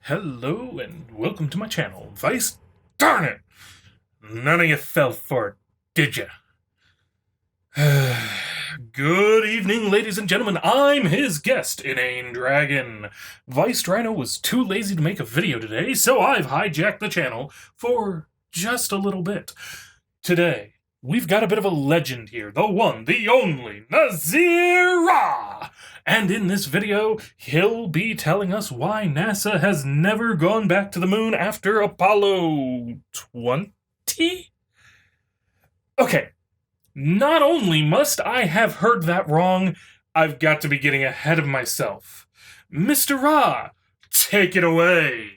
Hello and welcome to my channel, Vice. Darn it! None of you fell for it, did ya? Good evening, ladies and gentlemen. I'm his guest, InaneDragon. Vice Rhino was too lazy to make a video today, so I've hijacked the channel for just a little bit. Today, we've got a bit of a legend here, the one, the only, Nazir! And in this video, he'll be telling us why NASA has never gone back to the moon after Apollo 20? Okay, not only must I have heard that wrong, I've got to be getting ahead of myself. Mr. Ra, take it away!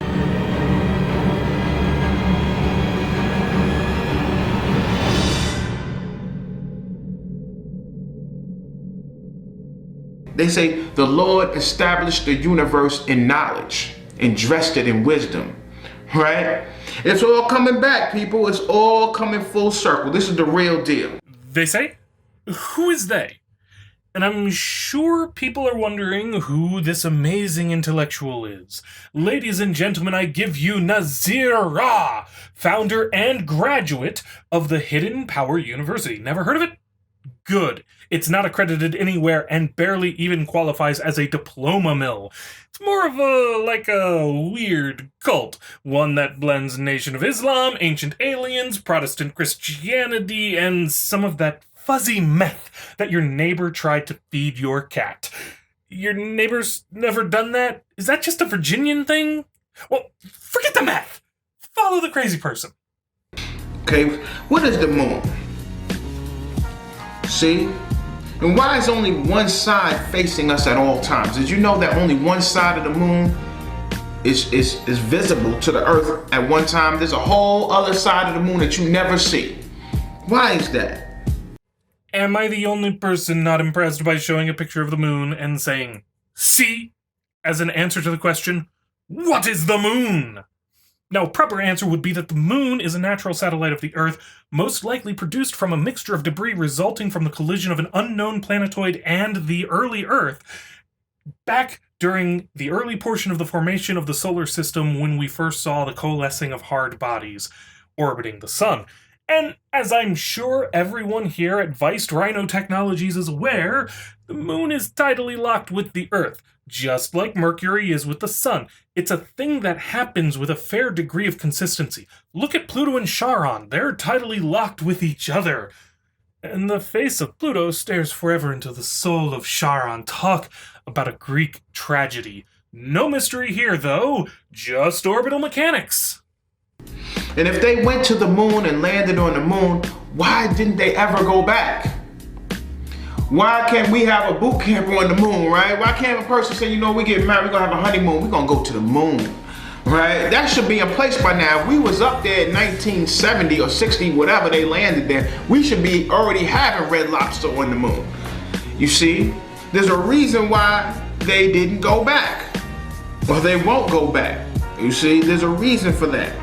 They say the Lord established the universe in knowledge and dressed it in wisdom, right? It's all coming back, people. It's all coming full circle. This is the real deal. They say? Who is they? And I'm sure people are wondering who this amazing intellectual is. Ladies and gentlemen, I give you Nazir Ra, founder and graduate of the Hidden Power University. Never heard of it? Good. It's not accredited anywhere and barely even qualifies as a diploma mill. It's more of a weird cult. One that blends Nation of Islam, ancient aliens, Protestant Christianity, and some of that fuzzy meth that your neighbor tried to feed your cat. Your neighbor's never done that? Is that just a Virginian thing? Well, forget the meth! Follow the crazy person. Okay, what is the moon? See? And why is only one side facing us at all times? Did you know that only one side of the moon is visible to the earth at one time? There's a whole other side of the moon that you never see. Why is that? Am I the only person not impressed by showing a picture of the moon and saying, "See," as an answer to the question, what is the moon? Now, a proper answer would be that the moon is a natural satellite of the Earth, most likely produced from a mixture of debris resulting from the collision of an unknown planetoid and the early Earth, back during the early portion of the formation of the solar system when we first saw the coalescing of hard bodies orbiting the sun. And as I'm sure everyone here at Vice Rhino Technologies is aware, the moon is tidally locked with the Earth, just like Mercury is with the sun. It's a thing that happens with a fair degree of consistency. Look at Pluto and Charon. They're tidally locked with each other. And the face of Pluto stares forever into the soul of Charon. Talk about a Greek tragedy. No mystery here, though. Just orbital mechanics. And if they went to the moon and landed on the moon, why didn't they ever go back? Why can't we have a boot camp on the moon, right? Why can't a person say, we get married, we're gonna have a honeymoon, we're gonna go to the moon, right? That should be in place by now. If we was up there in 1970 or 60, whatever they landed there, we should be already having Red Lobster on the moon. You see, there's a reason why they didn't go back, or they won't go back. You see, there's a reason for that.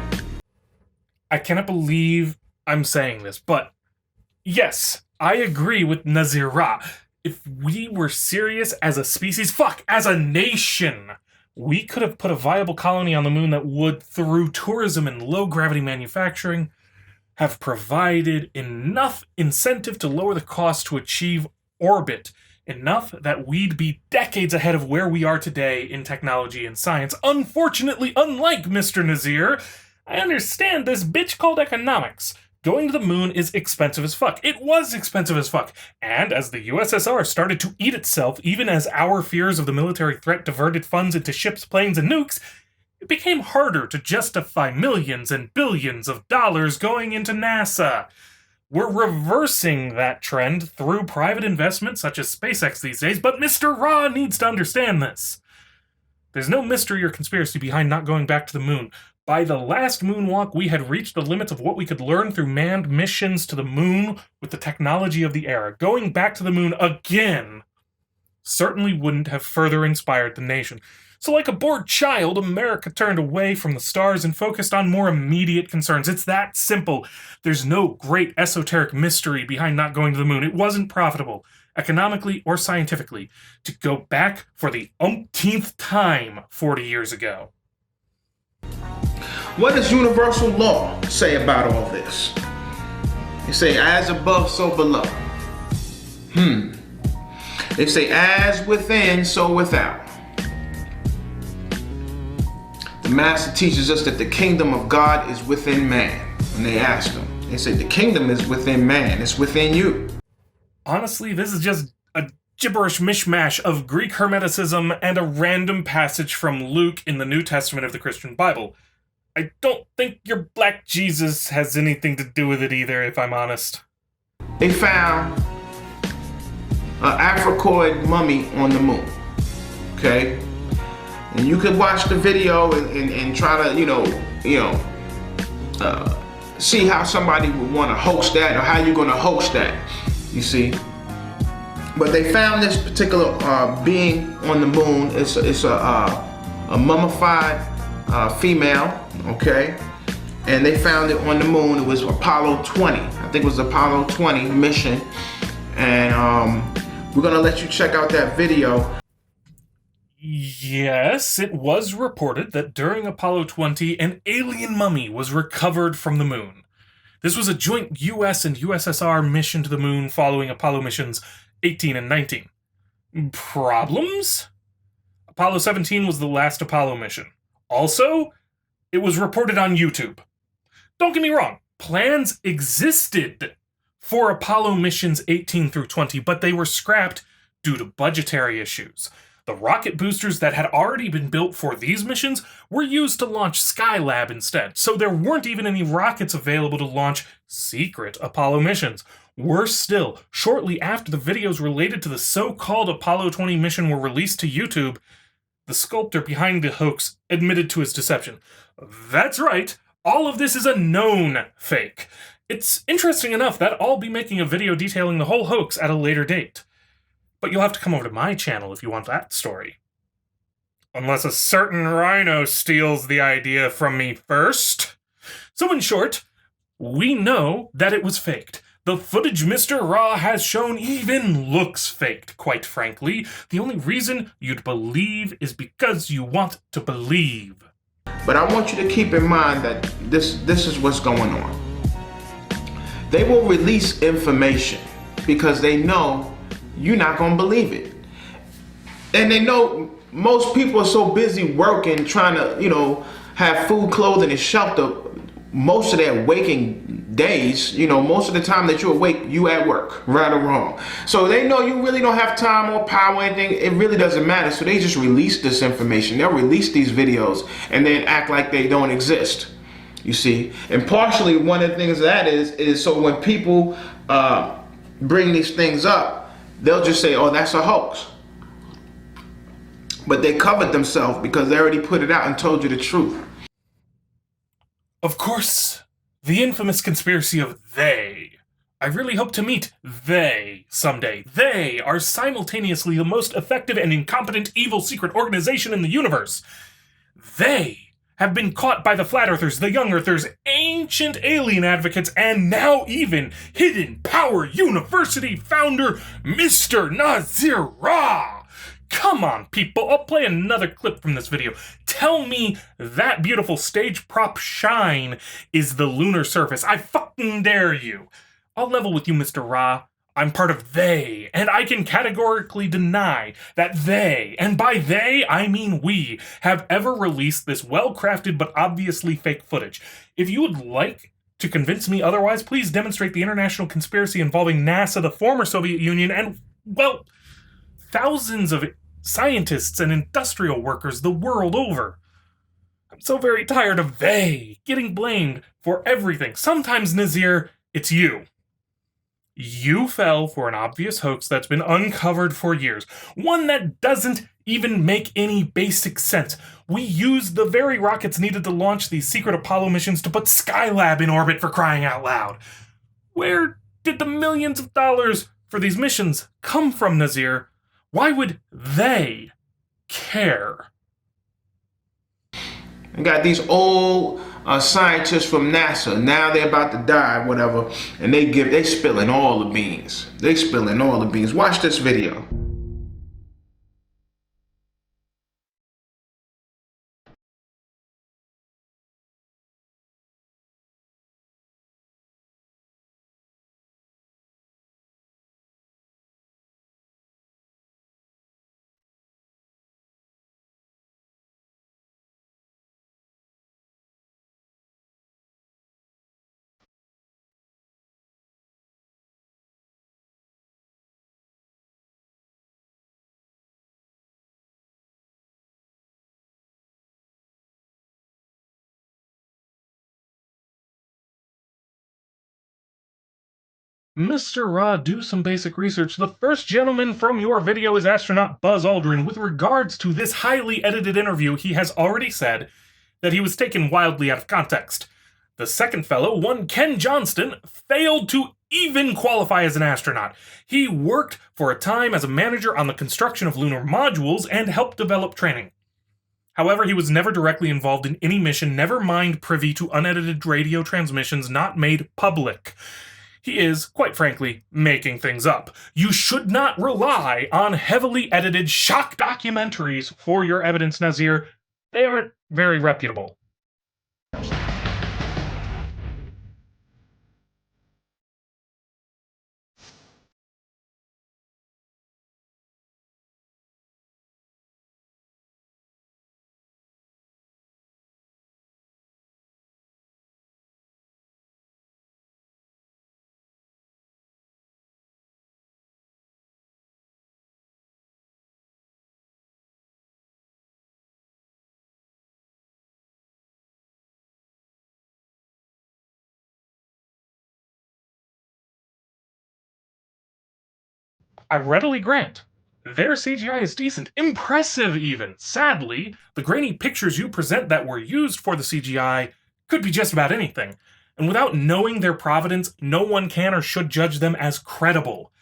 I cannot believe I'm saying this, but yes, I agree with Nazir Ra. If we were serious as a species, as a nation, we could have put a viable colony on the moon that would, through tourism and low-gravity manufacturing, have provided enough incentive to lower the cost to achieve orbit, enough that we'd be decades ahead of where we are today in technology and science. Unfortunately, unlike Mr. Nazir, I understand this bitch called economics. Going to the moon is expensive as fuck. It was expensive as fuck. And as the USSR started to eat itself, even as our fears of the military threat diverted funds into ships, planes, and nukes, it became harder to justify millions and billions of dollars going into NASA. We're reversing that trend through private investment such as SpaceX these days, but Mr. Ra needs to understand this. There's no mystery or conspiracy behind not going back to the moon. By the last moonwalk, we had reached the limits of what we could learn through manned missions to the moon with the technology of the era. Going back to the moon again certainly wouldn't have further inspired the nation. So like a bored child, America turned away from the stars and focused on more immediate concerns. It's that simple. There's no great esoteric mystery behind not going to the moon. It wasn't profitable, economically or scientifically, to go back for the umpteenth time 40 years ago. What does universal law say about all this? They say, as above, so below. They say, as within, so without. The master teaches us that the kingdom of God is within man. When they asked him, they said, the kingdom is within man. It's within you. Honestly, this is just a gibberish mishmash of Greek Hermeticism and a random passage from Luke in the New Testament of the Christian Bible. I don't think your black Jesus has anything to do with it either, if I'm honest. They found an Africoid mummy on the moon. Okay? And you could watch the video and try to, see how somebody would want to hoax that, or how you're going to hoax that, you see. But they found this particular being on the moon. It's a mummified female, okay? And they found it on the moon. It was Apollo 20. I think it was Apollo 20 mission. And we're going to let you check out that video. Yes, it was reported that during Apollo 20, an alien mummy was recovered from the moon. This was a joint US and USSR mission to the moon following Apollo missions 18 and 19. Problems? Apollo 17 was the last Apollo mission. Also, it was reported on YouTube. Don't get me wrong, plans existed for Apollo missions 18 through 20, but they were scrapped due to budgetary issues. The rocket boosters that had already been built for these missions were used to launch Skylab instead, so there weren't even any rockets available to launch secret Apollo missions. Worse still, shortly after the videos related to the so-called Apollo 20 mission were released to YouTube, the sculptor behind the hoax admitted to his deception. That's right, all of this is a known fake. It's interesting enough that I'll be making a video detailing the whole hoax at a later date. But you'll have to come over to my channel if you want that story. Unless a certain Rhino steals the idea from me first. So in short, we know that it was faked. The footage Mr. Ra has shown even looks faked, quite frankly. The only reason you'd believe is because you want to believe. But I want you to keep in mind that this is what's going on. They will release information because they know you're not gonna believe it. And they know most people are so busy working, trying to, have food, clothing, and shelter most of their waking days. Most of the time that you're awake, you at work, right or wrong. So they know you really don't have time or power or anything. It really doesn't matter. So they just release this information. They'll release these videos and then act like they don't exist. You see? And partially one of the things that is so when people bring these things up, they'll just say, oh, that's a hoax. But they covered themselves because they already put it out and told you the truth. Of course, the infamous conspiracy of they. I really hope to meet they someday. They are simultaneously the most effective and incompetent evil secret organization in the universe. They have been caught by the Flat Earthers, the Young Earthers, ancient alien advocates, and now even Hidden Power University founder, Mr. Nazir Ra. Come on, people, I'll play another clip from this video. Tell me that beautiful stage prop shine is the lunar surface. I fucking dare you. I'll level with you, Mr. Ra. I'm part of they, and I can categorically deny that they, and by they, I mean we, have ever released this well-crafted but obviously fake footage. If you would like to convince me otherwise, please demonstrate the international conspiracy involving NASA, the former Soviet Union, and, well, thousands of scientists and industrial workers the world over. I'm so very tired of they getting blamed for everything. Sometimes, Nazir, it's you. You fell for an obvious hoax that's been uncovered for years. One that doesn't even make any basic sense. We used the very rockets needed to launch these secret Apollo missions to put Skylab in orbit, for crying out loud. Where did the millions of dollars for these missions come from, Nazir? Why would they care? You got these old scientists from NASA. Now they're about to die, whatever, and they spilling all the beans. They spilling all the beans. Watch this video. Mr. Ra, do some basic research. The first gentleman from your video is astronaut Buzz Aldrin. With regards to this highly edited interview, he has already said that he was taken wildly out of context. The second fellow, one Ken Johnston, failed to even qualify as an astronaut. He worked for a time as a manager on the construction of lunar modules and helped develop training. However, he was never directly involved in any mission, never mind privy to unedited radio transmissions not made public. He is, quite frankly, making things up. You should not rely on heavily edited shock documentaries for your evidence, Nazir. They aren't very reputable. I readily grant. Their CGI is decent, impressive even. Sadly, the grainy pictures you present that were used for the CGI could be just about anything. And without knowing their provenance, no one can or should judge them as credible.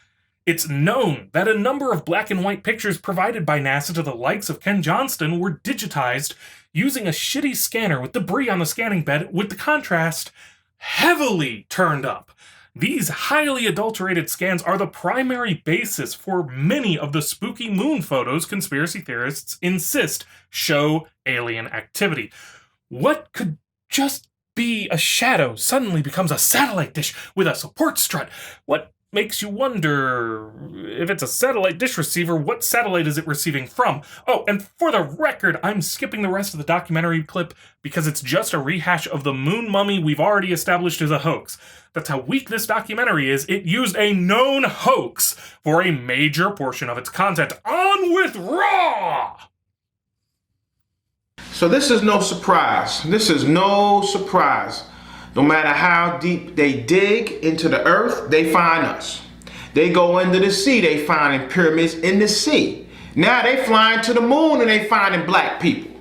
It's known that a number of black and white pictures provided by NASA to the likes of Ken Johnston were digitized using a shitty scanner with debris on the scanning bed with the contrast heavily turned up. These highly adulterated scans are the primary basis for many of the spooky moon photos conspiracy theorists insist show alien activity. What could just be a shadow suddenly becomes a satellite dish with a support strut? What makes you wonder, if it's a satellite dish receiver, what satellite is it receiving from? Oh, and for the record, I'm skipping the rest of the documentary clip because it's just a rehash of the moon mummy we've already established as a hoax. That's how weak this documentary is. It used a known hoax for a major portion of its content. On with Raw! So this is no surprise. This is no surprise. No matter how deep they dig into the earth, they find us. They go into the sea, they find pyramids in the sea. Now they flying to the moon and they finding black people.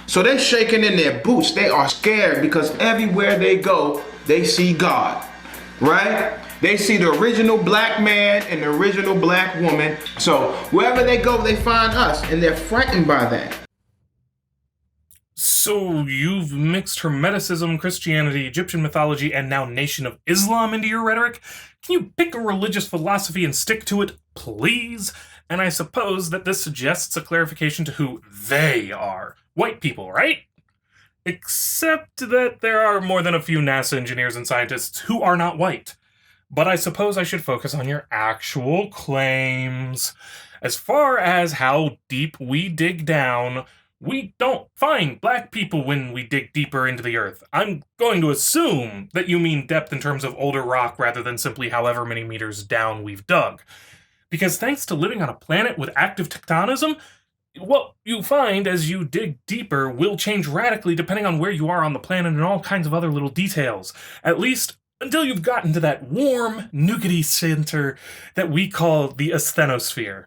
So they're shaking in their boots. They are scared because everywhere they go, they see God, right? They see the original black man and the original black woman. So wherever they go, they find us and they're frightened by that. So you've mixed Hermeticism, Christianity, Egyptian mythology, and now Nation of Islam into your rhetoric? Can you pick a religious philosophy and stick to it, please? And I suppose that this suggests a clarification to who they are. White people, right? Except that there are more than a few NASA engineers and scientists who are not white. But I suppose I should focus on your actual claims. As far as how deep we dig down, we don't find black people when we dig deeper into the earth. I'm going to assume that you mean depth in terms of older rock rather than simply however many meters down we've dug. Because thanks to living on a planet with active tectonism, what you find as you dig deeper will change radically depending on where you are on the planet and all kinds of other little details. At least until you've gotten to that warm, nougaty center that we call the asthenosphere.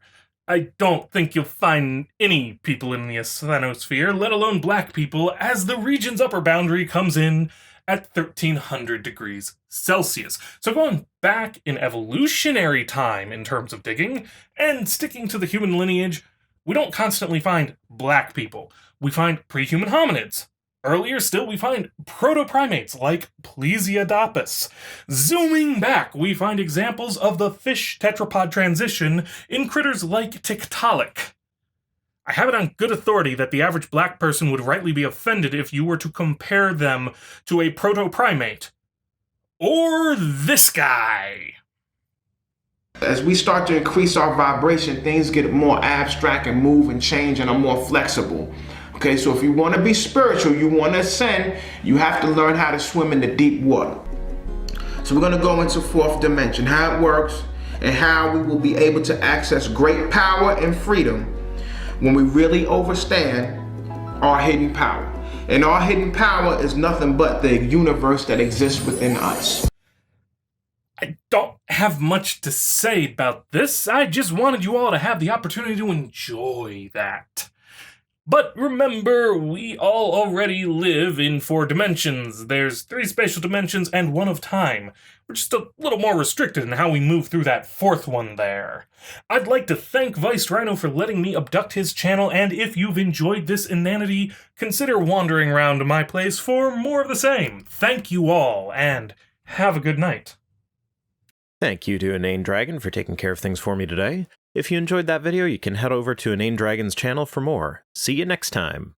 I don't think you'll find any people in the asthenosphere, let alone black people, as the region's upper boundary comes in at 1300 degrees Celsius. So going back in evolutionary time in terms of digging, and sticking to the human lineage, we don't constantly find black people. We find pre-human hominids. Earlier still, we find proto-primates like Plesiodopus. Zooming back, we find examples of the fish tetrapod transition in critters like Tiktaalik. I have it on good authority that the average black person would rightly be offended if you were to compare them to a proto-primate. Or this guy. As we start to increase our vibration, things get more abstract and move and change and are more flexible. Okay, so if you want to be spiritual, you want to ascend, you have to learn how to swim in the deep water. So we're going to go into fourth dimension, how it works, and how we will be able to access great power and freedom when we really understand our hidden power. And our hidden power is nothing but the universe that exists within us. I don't have much to say about this. I just wanted you all to have the opportunity to enjoy that. But remember, we all already live in 4 dimensions. There's 3 spatial dimensions and 1 of time. We're just a little more restricted in how we move through that 4th one there. I'd like to thank Vice Rhino for letting me abduct his channel, and if you've enjoyed this inanity, consider wandering around to my place for more of the same. Thank you all, and have a good night. Thank you to InaneDragon for taking care of things for me today. If you enjoyed that video, you can head over to InaneDragon's channel for more. See you next time.